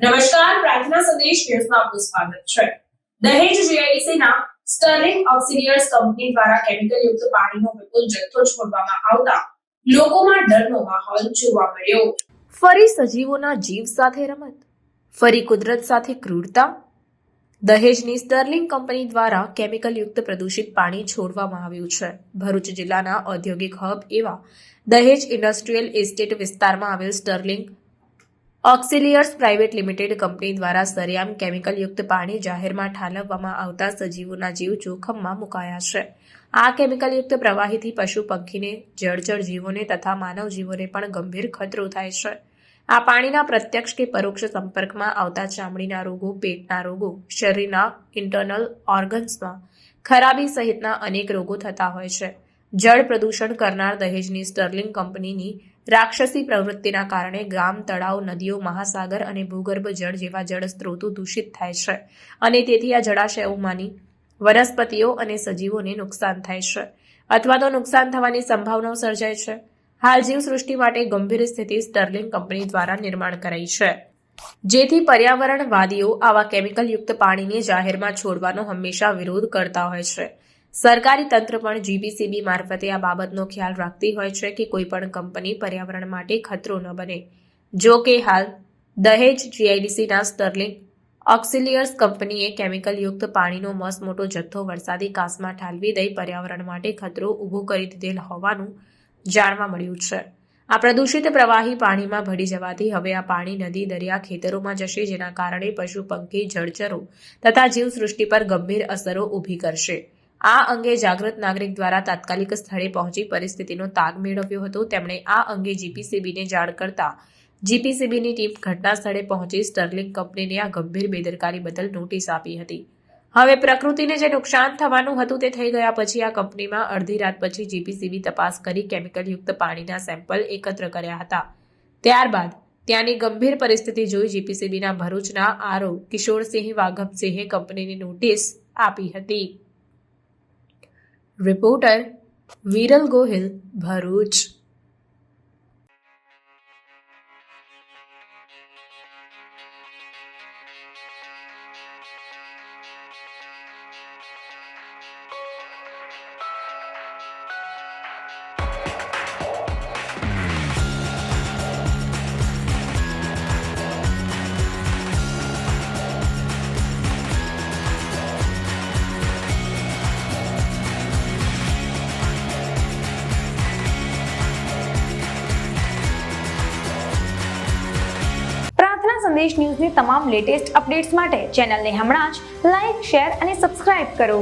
નમસ્કાર, પ્રાર્થના સંદેશ ન્યૂઝમાં આપનું સ્વાગત છે. દહેજ જીઆઈડીસીના સ્ટર્લિંગ ઓક્સિલિયર્સ કંપની દ્વારા કેમિકલ યુક્ત પાણીનો વિપુલ જથ્થો છોડવામાં આવતા લોકોમાં ડરનો માહોલ જોવા મળ્યો. ફરી સજીવોના જીવ સાથે રમત, ફરી કુદરત સાથે ક્રૂરતા. દહેજની સ્ટર્લિંગ કંપની દ્વારા કેમિકલ યુક્ત પ્રદૂષિત પાણી છોડવામાં આવ્યું છે. ભરૂચ જિલ્લાના ઔદ્યોગિક હબ એવા દહેજ ઇન્ડસ્ટ્રીયલ એસ્ટેટ વિસ્તારમાં આવેલ સ્ટર્લિંગ ઓક્સિલિયર્સ પ્રાઇવેટ લિમિટેડ કંપની દ્વારા સરેઆમ કેમિકલ યુક્ત પાણી જાહેરમાં ઠાલવવામાં આવતા સજીવોના જીવ જોખમમાં મુકાયા છે. આ કેમિકલ યુક્ત પ્રવાહીથી પશુ પંખીને, જળચર જીવોને તથા માનવ જીવોને પણ ગંભીર ખતરો થાય છે. આ પાણીના પ્રત્યક્ષ કે પરોક્ષ સંપર્કમાં આવતા ચામડીના રોગો, પેટના રોગો, શરીરના ઇન્ટરનલ ઓર્ગન્સમાં ખરાબી સહિતના અનેક રોગો થતા હોય છે. જળ પ્રદૂષણ કરનાર દહેજની સ્ટર્લિંગ કંપનીની રાક્ષસી પ્રવૃત્તિના કારણે ગામ, તળાવ, નદીઓ, મહાસાગર અને ભૂગર્ભ જળ જેવા જળ સ્ત્રોતો દૂષિત થાય છે અને તેથી આ જળાશયોમાંની વનસ્પતિઓ અને સજીવોને નુકસાન થાય છે અથવા તો નુકસાન થવાની સંભાવનાઓ સર્જાય છે. હાલ જીવસૃષ્ટિ માટે ગંભીર સ્થિતિ સ્ટર્લિંગ કંપની દ્વારા નિર્માણ કરાઈ છે, જેથી પર્યાવરણવાદીઓ આવા કેમિકલ યુક્ત પાણીને જાહેરમાં છોડવાનો હંમેશા વિરોધ કરતા હોય છે. સરકારી તંત્ર પણ જીપીસીબી મારફતે આ બાબતનો ખ્યાલ રાખતી હોય છે કે કોઈ પણ કંપની પર્યાવરણ માટે ખતરો ન બને. જો કે હાલ દહેજ જીઆઈડીસીના સ્ટર્લિંગ ઓક્સિલિયર્સ કંપનીએ કેમિકલ યુક્ત પાણીનો મસમોટો જથ્થો વરસાદી કાંસમાં ઠાલવી દઈ પર્યાવરણ માટે ખતરો ઊભો કરી દીધેલ હોવાનું જાણવા મળ્યું છે. આ પ્રદૂષિત પ્રવાહી પાણીમાં ભળી જવાથી હવે આ પાણી નદી, દરિયા, ખેતરોમાં જશે, જેના કારણે પશુ પંખી, જળચરો તથા જીવસૃષ્ટિ પર ગંભીર અસરો ઊભી કરશે. આ અંગે જાગૃત નાગરિક દ્વારા તાત્કાલિક સ્થળે પહોંચી પરિસ્થિતિનો તાગ મેળવ્યો હતો. તેમણે આ અંગે જીપીસીબીને જાણ કરતા જીપીસીબીની ટીમ ઘટના સ્થળે પહોંચી સ્ટર્લિંગ કંપનીને આ ગંભીર બેદરકારી બદલ નોટિસ આપી હતી. હવે પ્રકૃતિને જે નુકસાન થવાનું હતું તે થઈ ગયા પછી આ કંપનીમાં અડધી રાત પછી જીપીસીબી તપાસ કરી કેમિકલ યુક્ત પાણીના સેમ્પલ એકત્ર કર્યા હતા. ત્યારબાદ ત્યાંની ગંભીર પરિસ્થિતિ જોઈ જીપીસીબીના ભરૂચના આરઓ કિશોરસિંહ વાઘમસિંહે કંપનીની નોટિસ આપી હતી. રિપોર્ટર વિરલ ગોહિલ, ભરૂચ. સંદેશ ન્યૂઝની તમામ લેટેસ્ટ અપડેટ્સ માટે ચેનલને હમણાં જ લાઇક, શેર અને સબસ્ક્રાઇબ કરો.